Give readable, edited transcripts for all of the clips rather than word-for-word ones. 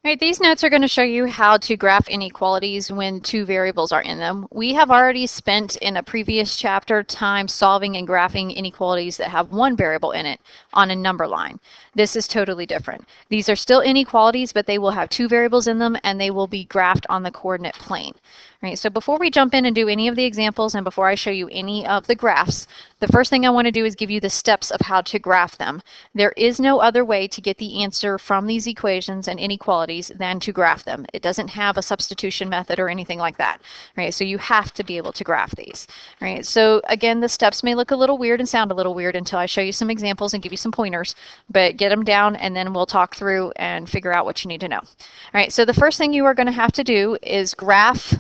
All right, these notes are going to show you how to graph inequalities when two variables are in them. We have already spent in a previous chapter time solving and graphing inequalities that have one variable in it on a number line. This is totally different. These are still inequalities, but they will have two variables in them and they will be graphed on the coordinate plane. All right, so before we jump in and do any of the examples and before I show you any of the graphs, the first thing I want to do is give you the steps of how to graph them. There is no other way to get the answer from these equations and inequalities than to graph them. It doesn't have a substitution method or anything like that, right? So you have to be able to graph these, right? So again, the steps may look a little weird and sound a little weird until I show you some examples and give you some pointers, but get them down and then we'll talk through and figure out what you need to know. All right, so the first thing you are going to have to do is graph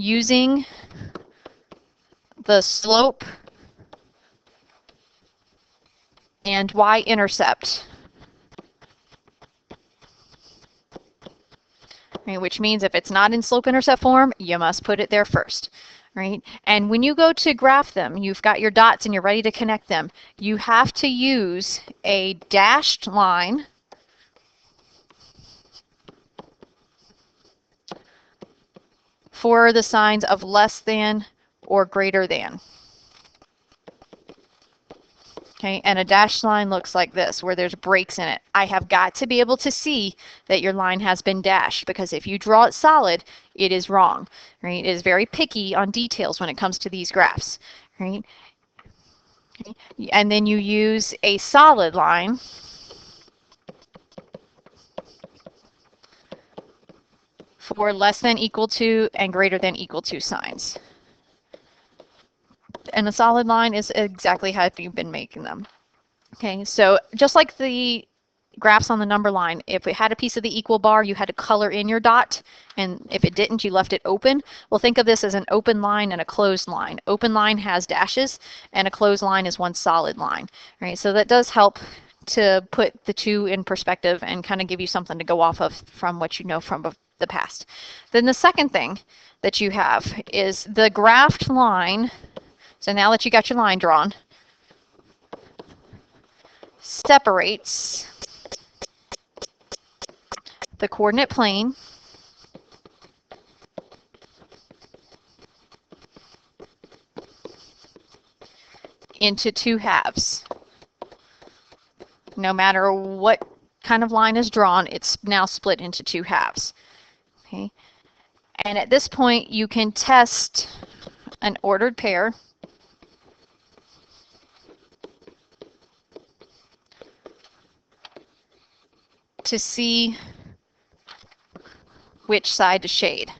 using the slope and y-intercept, right, which means if it's not in slope-intercept form, you must put it there first. Right? And when you go to graph them, you've got your dots and you're ready to connect them, you have to use a dashed line for the signs of less than or greater than. Okay, and a dashed line looks like this, where there's breaks in it. I have got to be able to see that your line has been dashed, because if you draw it solid, it is wrong. Right? It is very picky on details when it comes to these graphs. Right? Okay. And then you use a solid line for less than equal to and greater than equal to signs. And a solid line is exactly how you've been making them. Okay, so just like the graphs on the number line, if it had a piece of the equal bar, you had to color in your dot, and if it didn't, you left it open. Well, think of this as an open line and a closed line. Open line has dashes, and a closed line is one solid line. Right, so that does help to put the two in perspective and kind of give you something to go off of from what you know from the past. Then the second thing that you have is the graphed line. So now that you got your line drawn, separates the coordinate plane into two halves. No matter what kind of line is drawn, it's now split into two halves. Okay? And at this point, you can test an ordered pair to see which side to shade.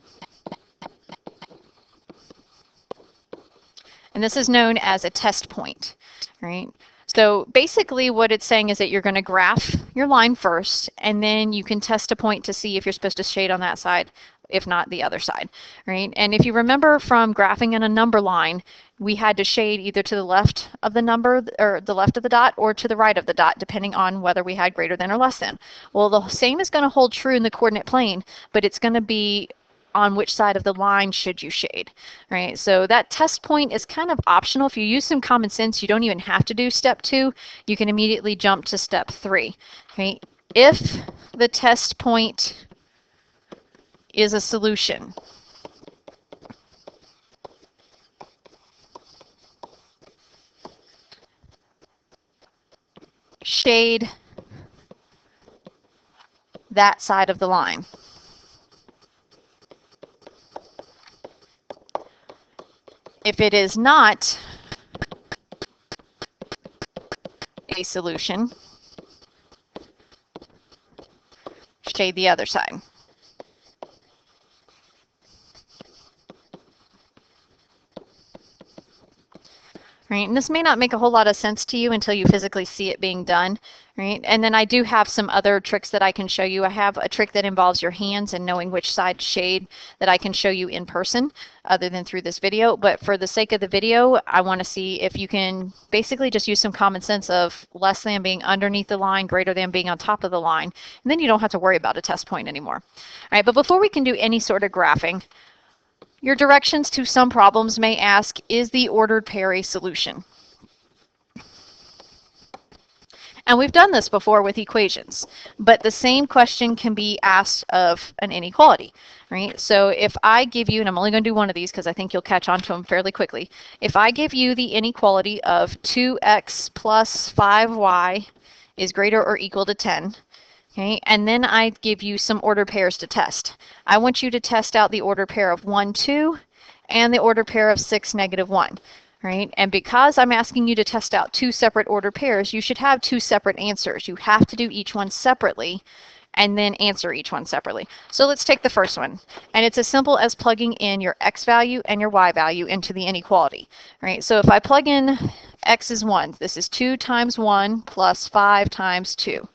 And this is known as a test point, right? So basically what it's saying is that you're going to graph your line first, and then you can test a point to see if you're supposed to shade on that side, if not the other side, right? And if you remember from graphing in a number line, we had to shade either to the left of the number or the left of the dot or to the right of the dot, depending on whether we had greater than or less than. Well, the same is going to hold true in the coordinate plane, but it's going to be on which side of the line should you shade, right? So that test point is kind of optional. If you use some common sense, you don't even have to do step 2. You can immediately jump to step 3. Okay? If the test point is a solution, shade that side of the line. If it is not a solution, shade the other side. Right, and this may not make a whole lot of sense to you until you physically see it being done, right? And then I do have some other tricks that I can show you. I have a trick that involves your hands and knowing which side to shade that I can show you in person other than through this video. But for the sake of the video, I want to see if you can basically just use some common sense of less than being underneath the line, greater than being on top of the line, and then you don't have to worry about a test point anymore. All right, but before we can do any sort of graphing, your directions to some problems may ask, is the ordered pair a solution? And we've done this before with equations, but the same question can be asked of an inequality, right? So if I give you, and I'm only going to do one of these because I think you'll catch on to them fairly quickly. If I give you the inequality of 2x plus 5y is greater or equal to 10, okay, and then I give you some ordered pairs to test. I want you to test out the ordered pair of 1, 2, and the ordered pair of 6, negative 1. Right? And because I'm asking you to test out two separate ordered pairs, you should have two separate answers. You have to do each one separately and then answer each one separately. So let's take the first one. And it's as simple as plugging in your x value and your y value into the inequality. Right? So if I plug in x is 1, this is 2 times 1 plus 5 times 2.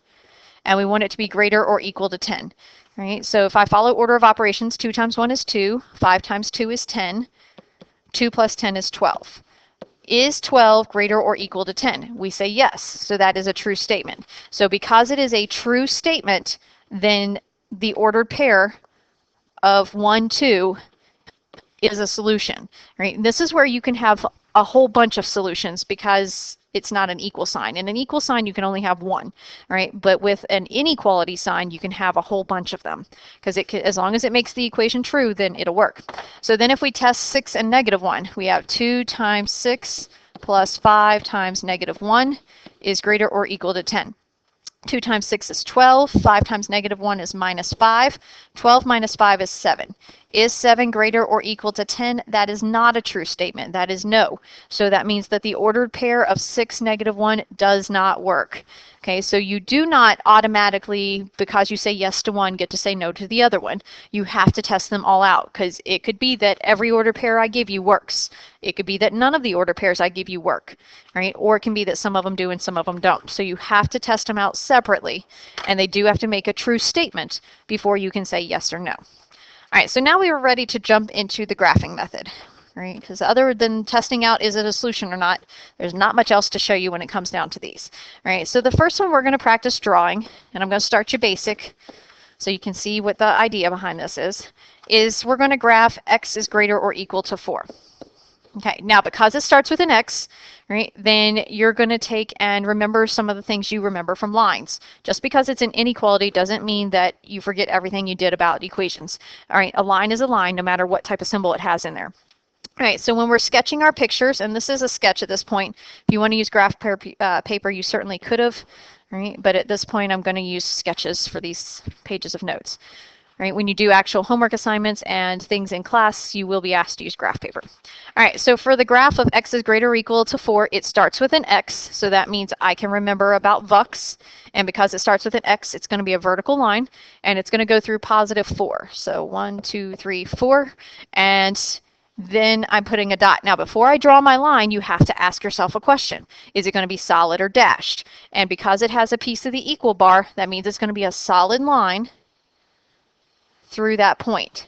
And we want it to be greater or equal to 10. Right? So if I follow order of operations, 2 times 1 is 2, 5 times 2 is 10, 2 plus 10 is 12. Is 12 greater or equal to 10? We say yes, so that is a true statement. So because it is a true statement, then the ordered pair of 1, 2 is a solution, right? This is where you can have a whole bunch of solutions because it's not an equal sign. In an equal sign, you can only have one, right? But with an inequality sign, you can have a whole bunch of them because as long as it makes the equation true, then it'll work. So then if we test 6 and negative 1, we have 2 times 6 plus 5 times negative 1 is greater or equal to 10. 2 times 6 is 12, 5 times negative 1 is minus 5, 12 minus 5 is 7. Is 7 greater or equal to 10? That is not a true statement. That is no. So that means that the ordered pair of 6, negative 1 does not work. Okay, so you do not automatically, because you say yes to one, get to say no to the other one. You have to test them all out because it could be that every ordered pair I give you works. It could be that none of the ordered pairs I give you work, right? Or it can be that some of them do and some of them don't. So you have to test them out separately, and they do have to make a true statement before you can say yes or no. All right, so now we are ready to jump into the graphing method, right? Because other than testing out is it a solution or not, there's not much else to show you when it comes down to these. All right, so the first one we're going to practice drawing, and I'm going to start you basic so you can see what the idea behind this is we're going to graph x is greater or equal to 4. Okay, now because it starts with an x, right, then you're going to take and remember some of the things you remember from lines. Just because it's an inequality doesn't mean that you forget everything you did about equations. All right, a line is a line no matter what type of symbol it has in there. All right, so when we're sketching our pictures, and this is a sketch at this point, if you want to use graph paper, you certainly could have, right? But at this point, I'm going to use sketches for these pages of notes. Right? When you do actual homework assignments and things in class, you will be asked to use graph paper. All right, so for the graph of x is greater or equal to 4, it starts with an x, so that means I can remember about VUX, and because it starts with an x, it's going to be a vertical line, and it's going to go through positive 4. So 1, 2, 3, 4, and then I'm putting a dot. Now, before I draw my line, you have to ask yourself a question. Is it going to be solid or dashed? And because it has a piece of the equal bar, that means it's going to be a solid line through that point.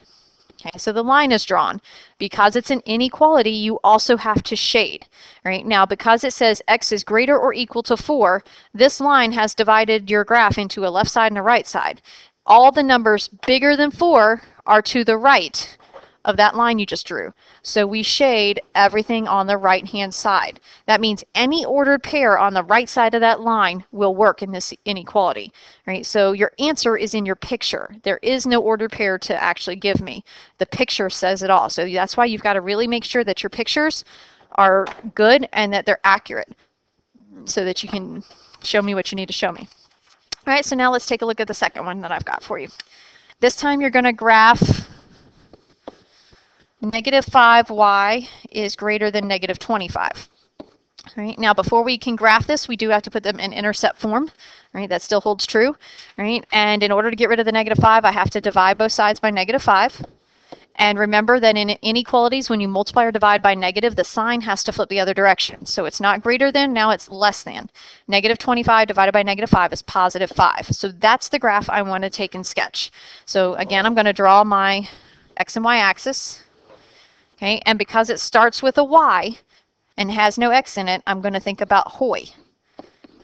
Okay, so the line is drawn. Because it's an inequality, you also have to shade. Right? Now, because it says x is greater or equal to 4, this line has divided your graph into a left side and a right side. All the numbers bigger than 4 are to the right of that line you just drew. So we shade everything on the right-hand side. That means any ordered pair on the right side of that line will work in this inequality. Right? So your answer is in your picture. There is no ordered pair to actually give me. The picture says it all. So that's why you've got to really make sure that your pictures are good and that they're accurate so that you can show me what you need to show me. All right, so now let's take a look at the second one that I've got for you. This time you're going to graph negative 5y is greater than negative 25. All right, now before we can graph this, we do have to put them in intercept form. Right, that still holds true. Right, and in order to get rid of the negative 5, I have to divide both sides by negative 5. And remember that in inequalities, when you multiply or divide by negative, the sign has to flip the other direction. So it's not greater than, now it's less than. Negative 25 divided by negative 5 is positive 5. So that's the graph I want to take and sketch. So again, I'm going to draw my x and y axis. Okay, and because it starts with a y and has no x in it, I'm going to think about hoy.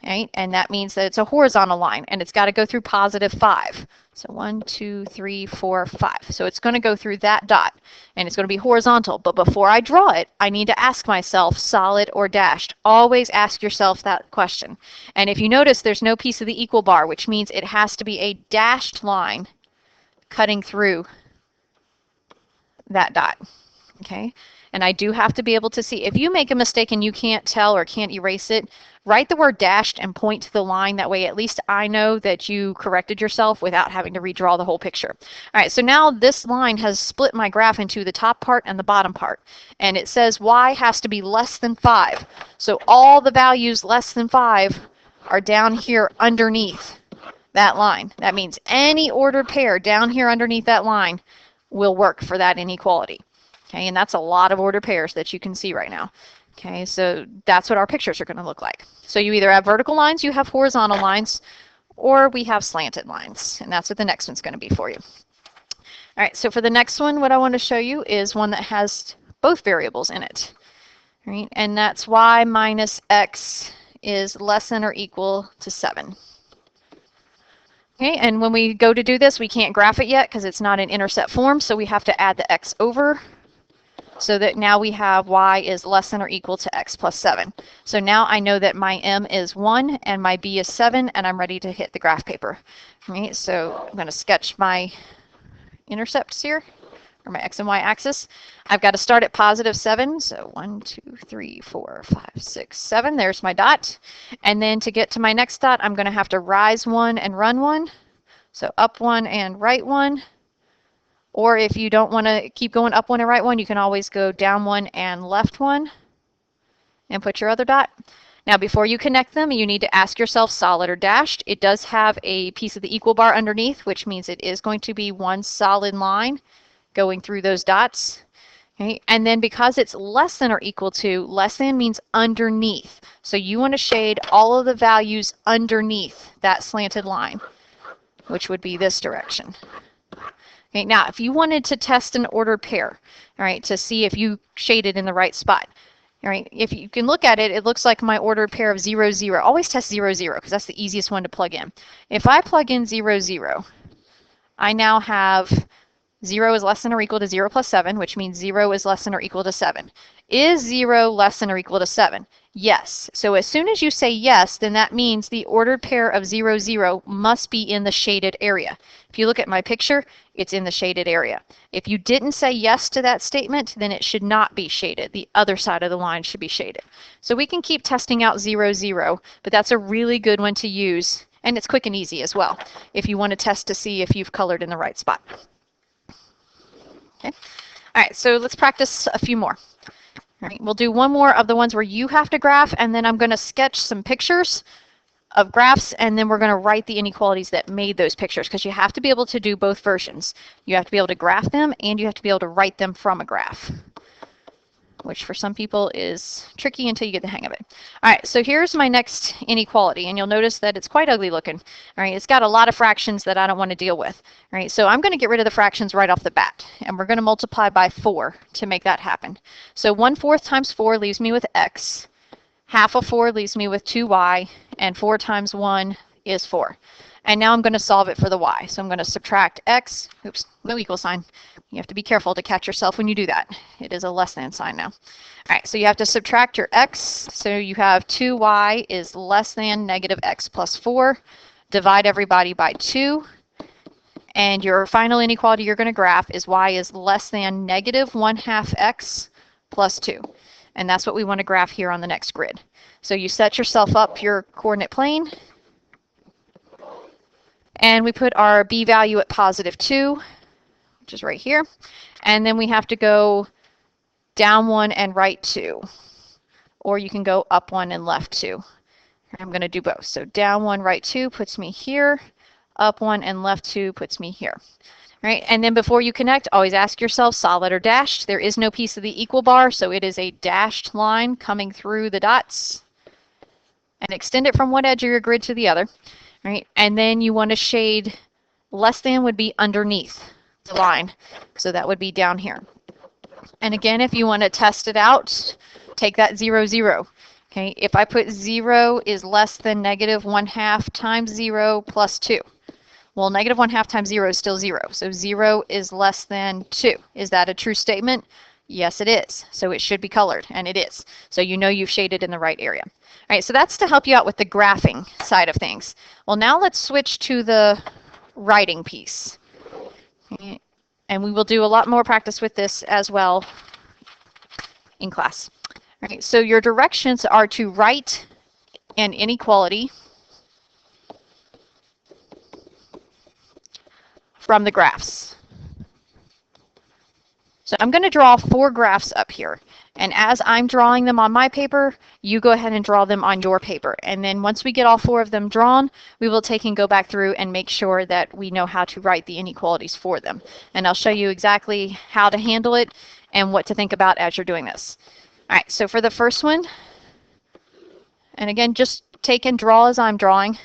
right? And that means that it's a horizontal line, and it's got to go through positive 5. So 1, 2, 3, 4, 5. So it's going to go through that dot, and it's going to be horizontal. But before I draw it, I need to ask myself solid or dashed. Always ask yourself that question. And if you notice, there's no piece of the equal bar, which means it has to be a dashed line cutting through that dot. Okay, and I do have to be able to see. If you make a mistake and you can't tell or can't erase it, write the word dashed and point to the line. That way at least I know that you corrected yourself without having to redraw the whole picture. All right, so now this line has split my graph into the top part and the bottom part. And it says y has to be less than 5. So all the values less than 5 are down here underneath that line. That means any ordered pair down here underneath that line will work for that inequality. Okay, and that's a lot of ordered pairs that you can see right now. Okay, so that's what our pictures are going to look like. So you either have vertical lines, you have horizontal lines, or we have slanted lines. And that's what the next one's going to be for you. All right, so for the next one, what I want to show you is one that has both variables in it. Right, and that's y minus x is less than or equal to 7. Okay, and when we go to do this, we can't graph it yet because it's not in intercept form, so we have to add the x over, so that now we have y is less than or equal to x plus 7. So now I know that my m is 1 and my b is 7, and I'm ready to hit the graph paper. Right, so I'm going to sketch my intercepts here, or my x and y axis. I've got to start at positive 7, so 1, 2, 3, 4, 5, 6, 7. There's my dot. And then to get to my next dot, I'm going to have to rise 1 and run 1. So up 1 and right 1. Or if you don't want to keep going up 1 and right 1, you can always go down 1 and left 1 and put your other dot. Now before you connect them, you need to ask yourself solid or dashed. It does have a piece of the equal bar underneath, which means it is going to be one solid line going through those dots. Okay? And then because it's less than or equal to, less than means underneath. So you want to shade all of the values underneath that slanted line, which would be this direction. Okay, now, if you wanted to test an ordered pair, all right, to see if you shaded in the right spot, all right, if you can look at it, it looks like my ordered pair of 0, 0. Always test 0, 0, because that's the easiest one to plug in. If I plug in 0, 0, I now have 0 is less than or equal to 0 plus 7, which means 0 is less than or equal to 7. Is 0 less than or equal to 7? Yes. So as soon as you say yes, then that means the ordered pair of 0, 0 must be in the shaded area. If you look at my picture, it's in the shaded area. If you didn't say yes to that statement, then it should not be shaded. The other side of the line should be shaded. So we can keep testing out 0, 0, but that's a really good one to use. And it's quick and easy as well, if you want to test to see if you've colored in the right spot. Okay. All right, so let's practice a few more. All right, we'll do one more of the ones where you have to graph, and then I'm going to sketch some pictures of graphs, and then we're going to write the inequalities that made those pictures, because you have to be able to do both versions. You have to be able to graph them, and you have to be able to write them from a graph, which for some people is tricky until you get the hang of it. All right, so here's my next inequality, and you'll notice that it's quite ugly looking. All right, it's got a lot of fractions that I don't want to deal with. All right, so I'm going to get rid of the fractions right off the bat, and we're going to multiply by 4 to make that happen. So 1/4 times 4 leaves me with x, half of 4 leaves me with 2y, and 4 times 1 is 4. And now I'm going to solve it for the y. So I'm going to subtract x. Oops, no equal sign. You have to be careful to catch yourself when you do that. It is a less than sign now. All right, so you have to subtract your x. So you have 2y is less than negative x plus 4. Divide everybody by 2. And your final inequality you're going to graph is y is less than negative 1/2 x plus 2. And that's what we want to graph here on the next grid. So you set yourself up your coordinate plane. And we put our b value at positive 2, which is right here. And then we have to go down 1 and right 2. Or you can go up 1 and left 2. I'm going to do both. So down 1, right 2 puts me here. Up 1 and left 2 puts me here. Right? And then before you connect, always ask yourself solid or dashed. There is no piece of the equal bar, so it is a dashed line coming through the dots. And extend it from one edge of your grid to the other. Right? And then you want to shade less than would be underneath the line. So that would be down here. And again, if you want to test it out, take that 0, 0. Okay, if I put 0 is less than negative 1/2 times 0 plus 2. Well, negative 1/2 times 0 is still 0. So 0 is less than 2. Is that a true statement? Yes, it is. So it should be colored, and it is. So you know you've shaded in the right area. All right, so that's to help you out with the graphing side of things. Well, now let's switch to the writing piece. Okay. And we will do a lot more practice with this as well in class. All right, so your directions are to write an inequality from the graphs. So I'm going to draw 4 graphs up here. And as I'm drawing them on my paper, you go ahead and draw them on your paper. And then once we get all 4 of them drawn, we will take and go back through and make sure that we know how to write the inequalities for them. And I'll show you exactly how to handle it and what to think about as you're doing this. All right, so for the first one, and again, just take and draw as I'm drawing.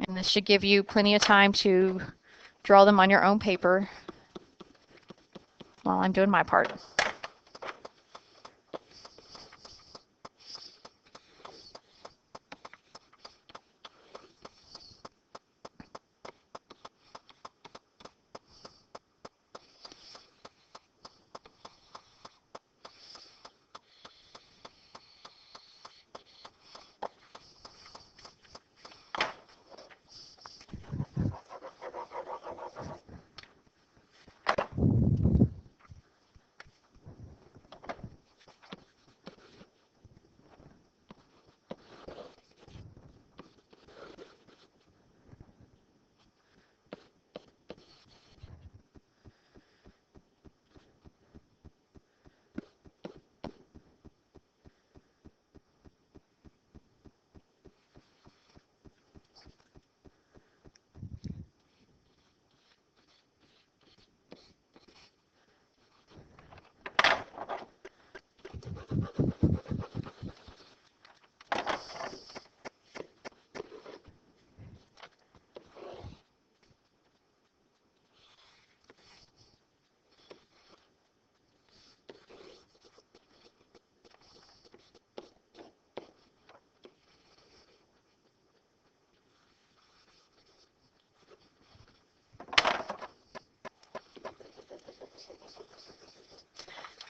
And this should give you plenty of time to draw them on your own paper while I'm doing my part.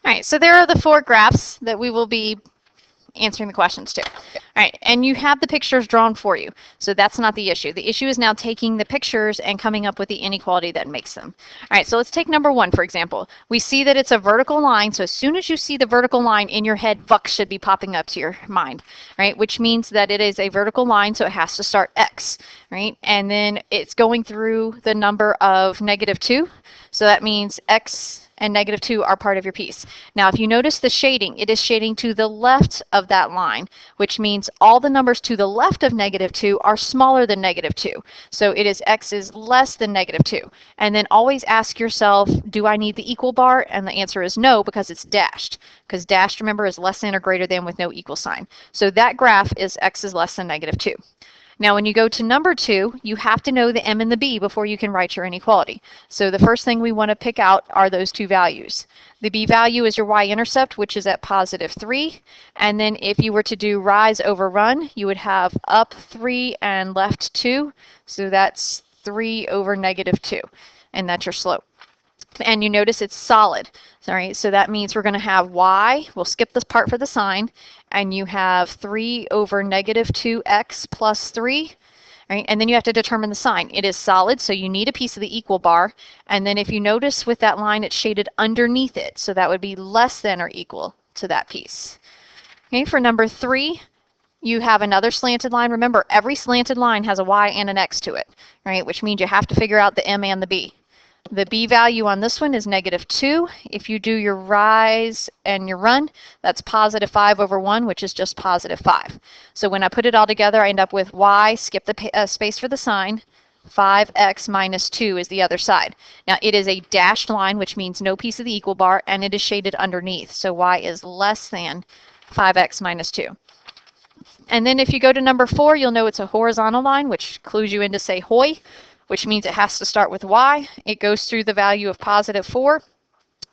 All right, so there are the 4 graphs that we will be answering the questions to. All right, and you have the pictures drawn for you, so that's not the issue. The issue is now taking the pictures and coming up with the inequality that makes them. All right, so let's take number 1, for example. We see that it's a vertical line, so as soon as you see the vertical line in your head, VUX should be popping up to your mind, right? Which means that it is a vertical line, so it has to start X, right? And then it's going through the number of -2, so that means X and -2 are part of your piece. Now, if you notice the shading, it is shading to the left of that line, which means all the numbers to the left of -2 are smaller than -2. So it is X is less than -2. And then always ask yourself, do I need the equal bar? And the answer is no, because it's dashed. Because dashed, remember, is less than or greater than with no equal sign. So that graph is X is less than -2. Now, when you go to number 2, you have to know the M and the B before you can write your inequality. So the first thing we want to pick out are those 2 values. The B value is your y-intercept, which is at +3. And then if you were to do rise over run, you would have up 3 and left 2. So that's 3 over -2. And that's your slope. And you notice it's solid. Sorry, so that means we're going to have y. We'll skip this part for the sign. And you have 3 over -2x plus 3. Right? And then you have to determine the sign. It is solid, so you need a piece of the equal bar. And then if you notice with that line, it's shaded underneath it. So that would be less than or equal to that piece. Okay, for number 3, you have another slanted line. Remember, every slanted line has a y and an x to it, right? Which means you have to figure out the m and the b. The B value on this one is -2. If you do your rise and your run, that's +5 over 1, which is just +5. So when I put it all together, I end up with y, skip the space for the sign, 5x minus 2 is the other side. Now it is a dashed line, which means no piece of the equal bar, and it is shaded underneath. So y is less than 5x minus 2. And then if you go to number 4, you'll know it's a horizontal line, which clues you in to say hoy, which means it has to start with y. It goes through the value of positive 4.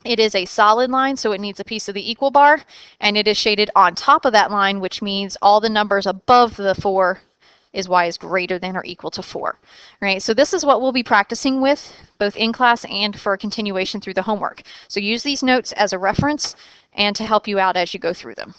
It is a solid line, so it needs a piece of the equal bar, and it is shaded on top of that line, which means all the numbers above the 4 is y is greater than or equal to 4. Right? So this is what we'll be practicing with both in class and for a continuation through the homework. So use these notes as a reference and to help you out as you go through them.